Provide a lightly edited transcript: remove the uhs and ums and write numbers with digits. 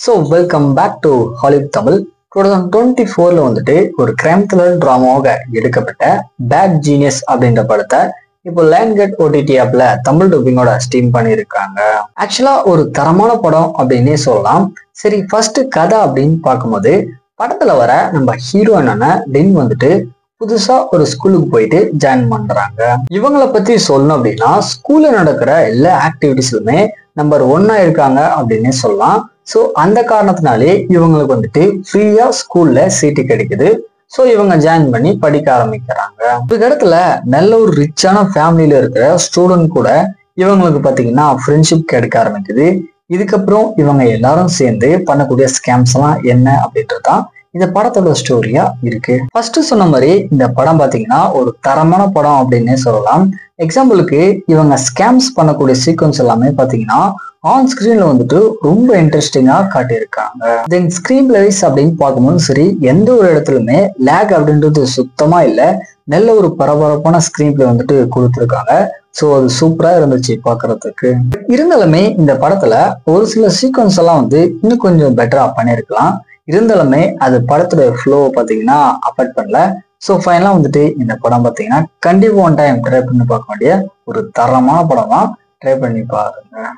So welcome back to Hollywood Tamil. 2024ல வந்துட்டு ஒரு கிரைம் த்ரில்லர் டிராமாவாக எடுக்கப்பட்ட பேட் ஜீனியஸ் அப்படின்ற படத்தை இப்போ லைன்கட் ஓடிடி ஆப்ல தமிழ் டப்பிங்கோட ஸ்ட்ரீம் பண்ணியிருக்காங்க. ஆக்சுவலா ஒரு தரமான படம் அப்படின்னே சொல்லலாம். சரி, ஃபர்ஸ்ட் கதை அப்படின்னு பார்க்கும்போது படத்துல வர நம்ம ஹீரோயினான டென் வந்துட்டு புதுசா ஒரு ஸ்கூலுக்கு போயிட்டு ஜாயின் பண்றாங்க. இவங்களை பத்தி சொல்லணும் அப்படின்னா ஸ்கூல்ல நடக்கிற எல்லா ஆக்டிவிட்டிஸ்லுமே நம்பர் 1 இருக்காங்க அப்படின்னே சொல்லலாம். ஸோ அந்த காரணத்தினாலே இவங்களுக்கு வந்துட்டு ஃப்ரீயா ஸ்கூல்ல சீட்டு கிடைக்குது. ஸோ இவங்க ஜாயின் பண்ணி படிக்க ஆரம்பிக்கிறாங்க. ஒரு இடத்துல நல்ல ஒரு ரிச்சான ஃபேமிலியில இருக்கிற ஸ்டூடெண்ட் கூட இவங்களுக்கு பார்த்தீங்கன்னா ஃப்ரெண்ட்ஷிப் கிடைக்க ஆரம்பிக்குது. இதுக்கப்புறம் இவங்க எல்லாரும் சேர்ந்து பண்ணக்கூடிய ஸ்கேம்ஸ் எல்லாம் என்ன அப்படின்றதுதான் இந்த படத்தோட ஸ்டோரியா இருக்கு. ஃபர்ஸ்ட் சொன்ன மாதிரி இந்த படம் பாத்தீங்கன்னா ஒரு தரமான படம் அப்படின்னே சொல்லலாம். எக்ஸாம்பிளுக்கு இவங்க ஸ்கேம்ஸ் பண்ணக்கூடிய சீக்வன்ஸ் எல்லாமே பாத்தீங்கன்னா ஆன் ஸ்கிரீன்ல வந்துட்டு ரொம்ப இன்ட்ரெஸ்டிங்கா காட்டியிருக்காங்க. தென் ஸ்கிரீன் பிளேஸ் அப்படின்னு பார்க்கும்போது சரி, எந்த ஒரு இடத்துலயுமே லேக் அப்படின்றது சுத்தமா இல்லை. நல்ல ஒரு பரபரப்பான ஸ்கிரீன் பிளே வந்துட்டு கொடுத்துருக்காங்க. ஸோ அது சூப்பரா இருந்துச்சு பாக்குறதுக்கு. இருந்தாலுமே இந்த படத்துல ஒரு சில சீக்வன்ஸ் எல்லாம் வந்து இன்னும் கொஞ்சம் பெட்டரா பண்ணியிருக்கலாம். இருந்தாலுமே அது படத்தோட ஃப்ளோ பார்த்தீங்கன்னா அஃபெக்ட் பண்ணல. ஸோ ஃபைனலாக வந்துட்டு இந்த படம் பார்த்தீங்கன்னா கண்டிப்பாக ஒன் டைம் ட்ரை பண்ணி பார்க்க வேண்டிய ஒரு தரமான படமா ட்ரை பண்ணி பாருங்க.